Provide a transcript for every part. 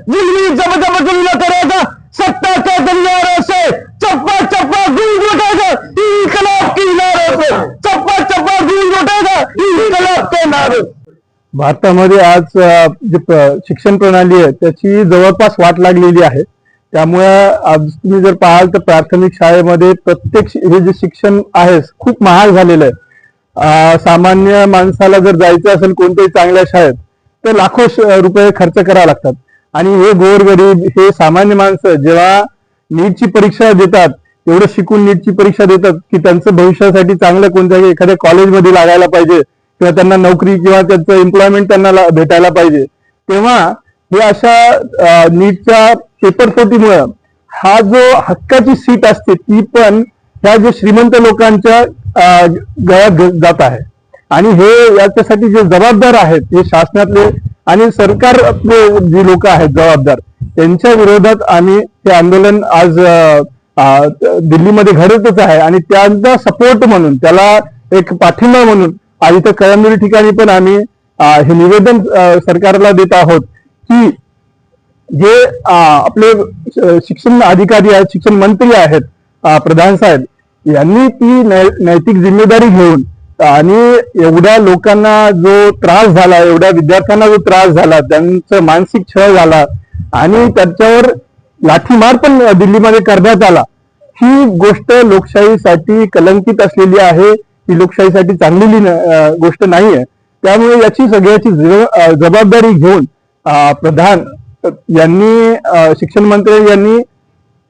जुल्मी जब जब जुल्म करेगा, सत्ता के गलियारों से चप्पा चप्पा गूंज उठेगा इंकलाब की नारों से, चप्पा चप्पा गूंज उठेगा इंकलाब के नारों। भारतामध्ये आज जी शिक्षण प्रणाली आहे त्याची जवळपास वाट लागलेली आहे। त्यामुळे आज तुम्ही जर पाहाल तर प्राथमिक शाळेमध्ये प्रत्येक हे जे शिक्षण आहे खूप महाग झालेलं आहे। सामान्य माणसाला जर जायचं असेल कोणत्याही चांगल्या शाळेत तर लाखो रुपये खर्च करावे लागतात आणि हे गोरगरीब हे सामान्य माणसं जेव्हा नीटची परीक्षा देतात, एवढं शिकून नीटची परीक्षा देतात की त्यांचं भविष्यासाठी चांगलं कोणत्याही एखाद्या कॉलेजमध्ये लागायला पाहिजे किंवा त्यांना नोकरी किंवा त्यांचं एम्प्लॉयमेंट त्यांना भेटायला पाहिजे, तेव्हा हे अशा नीटच्या पेपरफुटीमुळे हा जो हक्काची सीट असते ती पण ह्या जे श्रीमंत लोकांच्या गळ्यात जात आहे। आणि हे याच्यासाठी जे जबाबदार आहेत हे शासनातले आणि सरकारतले जे लोक आहेत जबाबदार त्यांच्या विरोधात आम्ही हे आंदोलन आज दिल्लीमध्ये घडतच आहे आणि त्यांचा सपोर्ट म्हणून त्याला एक पाठिंबा म्हणून आज इथं कळमनुरी ठिकाणी पण आम्ही हे निवेदन सरकारला देत आहोत की जे आपले शिक्षण अधिकारी आहेत, शिक्षण मंत्री आहेत प्रधान साहेब, यांनी ती नैतिक जिम्मेदारी घेऊन आणि एवढ्या लोकांना जो त्रास झाला, एवढ्या विद्यार्थ्यांना जो त्रास झाला, त्यांचं मानसिक छळ झाला आणि त्याच्यावर लाठीमार पण दिल्लीमध्ये करण्यात आला, ही गोष्ट लोकशाहीसाठी कलंकित असलेली आहे, ही लोकशाहीसाठी चांगलेली गोष्ट नाहीये। त्यामुळे याची सगळ्याची जबाबदारी घेऊन प्रधान यांनी शिक्षण मंत्री यांनी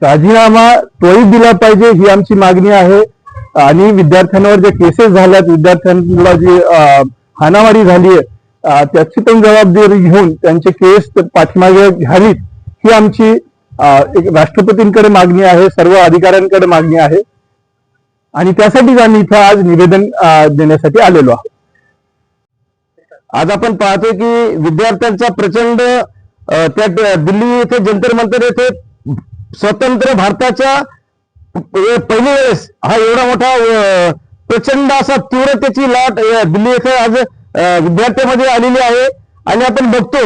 राजीनामा त्वरित दिला पाहिजे ही आमची मागणी आहे। आणि विद्यार्थ्यांवर जे केसेस झाल्यात, विद्यार्थ्यांना जी हाणामारी झाली आहे त्याची पण जबाबदारी घेऊन त्यांचे केस पाठीमागे घ्यावीत ही आमची एक राष्ट्रपतींकडे मागणी आहे, सर्व अधिकाऱ्यांकडे मागणी आहे आणि त्यासाठीच आम्ही इथं आज निवेदन देण्यासाठी आलेलो आहोत। आज आपण पाहतोय की विद्यार्थ्यांचा प्रचंड त्या दिल्ली येथे जंतर मंतर येथे स्वतंत्र भारताच्या पहिल्या वेळेस हा एवढा मोठा प्रचंड असा तीव्रतेची लाट दिल्ली येथे आज विद्यार्थ्यांमध्ये आलेली आहे आणि आपण बघतो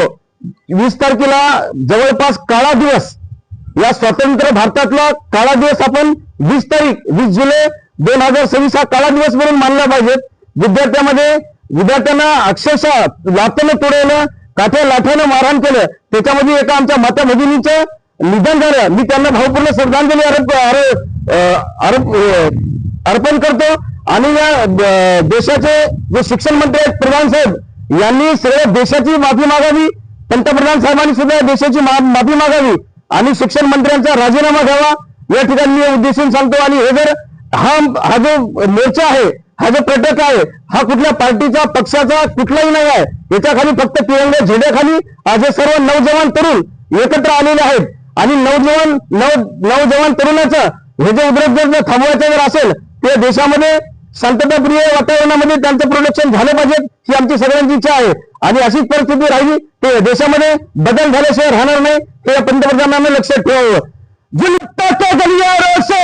20 तारखेला जवळपास काळा दिवस, या स्वतंत्र भारतातला काळा दिवस आपण 20 जुलै 2026 हा काळा दिवस म्हणून मानला पाहिजे। विद्यार्थ्यांना अक्षरशः लाथेनं तोडवलं, काठ्या लाठ्यानं मारहाण केलं, त्याच्यामध्ये एका आमच्या माता भगिनीचं निधन झालं। मी त्यांना भावपूर्ण श्रद्धांजली अर्पण करतो आणि या देशाचे जे शिक्षण मंत्री आहेत प्रधान साहेब यांनी सगळ्या देशाची माफी मागावी, पंतप्रधान साहेबांनी सुद्धा देशाची माफी मागावी आणि शिक्षण मंत्र्यांचा राजीनामा घ्यावा या ठिकाणी मी उद्देशून सांगतो। आणि हे जर हा जो मोर्चा आहे, हा जो प्रटक आहे, हा कुठल्या पार्टीचा पक्षाचा कुठलाही नाही आहे, याच्या खाली फक्त तिरंगा झेंड्याखाली आज हे सर्व नौजवान तरुण एकत्र आलेले आहेत आणि नवजवान तरुणाचं हे जे उद्रेक जर थांबवायचं जर असेल ते देशामध्ये शांतताप्रिय वातावरणामध्ये त्यांचं प्रोडक्शन झालं पाहिजे ही आमची सगळ्यांची इच्छा आहे आणि अशीच परिस्थिती राहिली ते देशामध्ये बदल झाल्याशिवाय राहणार नाही, हे पंतप्रधानांनी लक्षात ठेवावं। जनता के गलियारों से